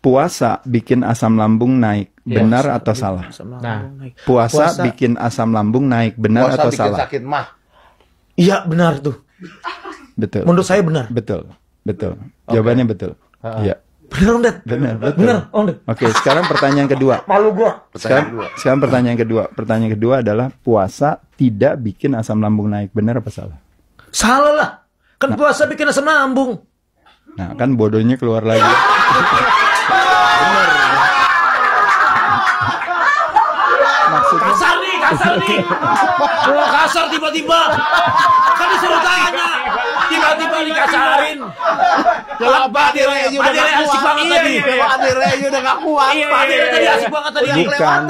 puasa bikin asam lambung naik, benar atau salah? Puasa bikin asam lambung naik, benar atau salah? Puasa bikin sakit mah. Iya, benar tuh. Betul. Menurut saya benar. Betul. Jawabannya betul. Iya. Benar, Om Ded. Benar, betul. Benar, Om Ded. Oke, sekarang pertanyaan kedua. Malu gua. Sekarang pertanyaan kedua. Pertanyaan kedua adalah puasa tidak bikin asam lambung naik, benar apa salah? Salah lah. Kan puasa bikin asam lambung. Nah, kan bodohnya keluar lagi. Maksudnya Kasar nih. Wah, kasar tiba-tiba. Kan disuruh tanya. Tiba-tiba dikasarin. Pak Dire aja udah gak asik banget tadi. Pak Dire aja udah gak kuat. Pak Dire tadi asik banget tadi. bukan.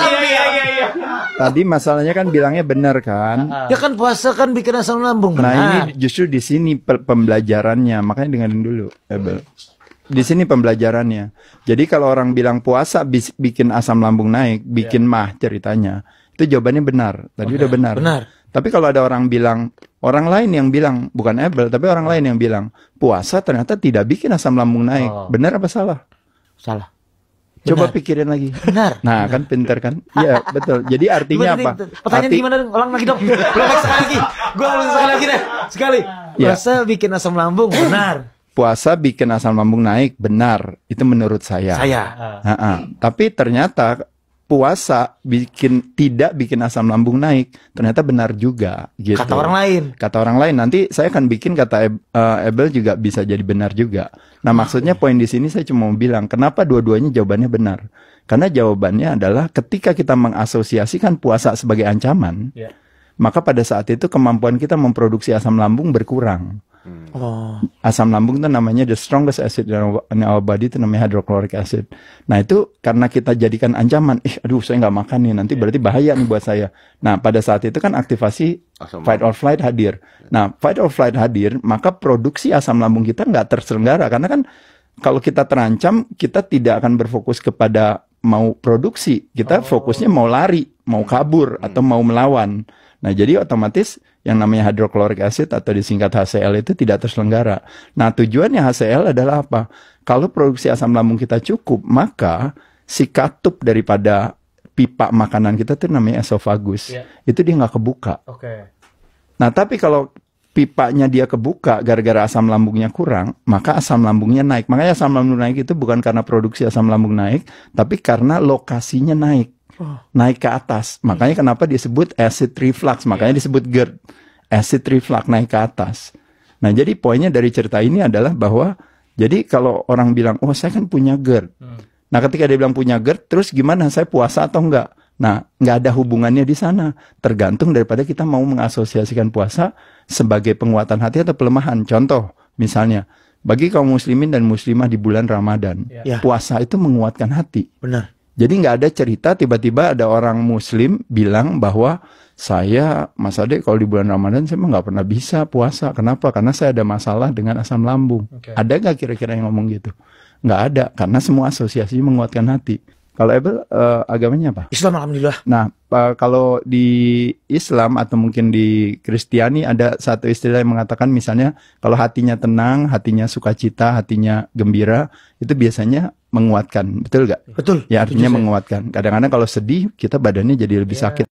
Tadi masalahnya kan bilangnya benar kan? Ya kan puasa kan bikin asam lambung. Nah, Benar. ini justru di sini pembelajarannya. Makanya dengerin dulu, Ebel. Di sini pembelajarannya. Jadi kalau orang bilang puasa bikin asam lambung naik, bikin mah ceritanya, itu jawabannya benar. Tadi udah benar. Benar. Tapi kalau ada orang bilang, orang lain yang bilang, bukan Ebel, tapi orang lain yang bilang, puasa ternyata tidak bikin asam lambung naik. Benar apa salah? Salah. Coba Benar. pikirin lagi. Benar. Nah, kan pinter kan? Iya, betul. Jadi artinya apa? Pertanyaan gimana? Ulang lagi dong. Ulang sekali lagi. Gua ulang sekali lagi deh. Sekali. Ya. Puasa bikin asam lambung. Benar. Puasa bikin asam lambung naik, benar. Itu menurut saya. Tapi ternyata puasa tidak bikin asam lambung naik, ternyata benar juga. Gitu. Kata orang lain. Kata orang lain. Nanti saya akan bikin kata Ebel juga bisa jadi benar juga. Nah, maksudnya poin di sini saya cuma mau bilang, kenapa dua-duanya jawabannya benar? Karena jawabannya adalah ketika kita mengasosiasikan puasa sebagai ancaman, maka pada saat itu kemampuan kita memproduksi asam lambung berkurang. Asam lambung itu namanya the strongest acid in our body, itu namanya hydrochloric acid. Nah, itu karena kita jadikan ancaman, aduh saya nggak makan nih, nanti berarti bahaya nih buat saya. Nah, pada saat itu kan aktivasi fight or flight hadir. Nah, fight or flight hadir, maka produksi asam lambung kita nggak terselenggara. Karena kan kalau kita terancam, kita tidak akan berfokus kepada mau produksi. Kita fokusnya mau lari, mau kabur, atau mau melawan. Nah, jadi otomatis yang namanya hydrochloric acid atau disingkat HCl itu tidak terselenggara. Nah, tujuannya HCl adalah apa? Kalau produksi asam lambung kita cukup, maka si katup daripada pipa makanan kita itu namanya esofagus. Itu dia nggak kebuka. Nah, tapi kalau pipanya dia kebuka gara-gara asam lambungnya kurang, maka asam lambungnya naik. Makanya asam lambung naik itu bukan karena produksi asam lambung naik, tapi karena lokasinya naik. Naik ke atas. Makanya kenapa disebut acid reflux, makanya disebut GERD. Acid reflux, naik ke atas. Nah, jadi poinnya dari cerita ini adalah bahwa jadi kalau orang bilang, oh saya kan punya GERD. Nah, ketika dia bilang punya GERD, terus gimana, saya puasa atau enggak? Nah, nggak ada hubungannya di sana. Tergantung daripada kita mau mengasosiasikan puasa sebagai penguatan hati atau pelemahan. Contoh, misalnya, bagi kaum muslimin dan muslimah di bulan Ramadan, puasa itu menguatkan hati. Benar. Jadi nggak ada cerita tiba-tiba ada orang muslim bilang bahwa saya, Mas Ade, kalau di bulan Ramadan saya mah nggak pernah bisa puasa. Kenapa? Karena saya ada masalah dengan asam lambung. Ada nggak kira-kira yang ngomong gitu? Nggak ada, karena semua asosiasi menguatkan hati. Kalau Ebel, agamanya apa? Islam, alhamdulillah. Nah, kalau di Islam atau mungkin di Kristiani ada satu istilah yang mengatakan misalnya kalau hatinya tenang, hatinya sukacita, hatinya gembira, itu biasanya menguatkan. Betul nggak? Betul. Ya, artinya menguatkan. Kadang-kadang kalau sedih, kita badannya jadi lebih sakit.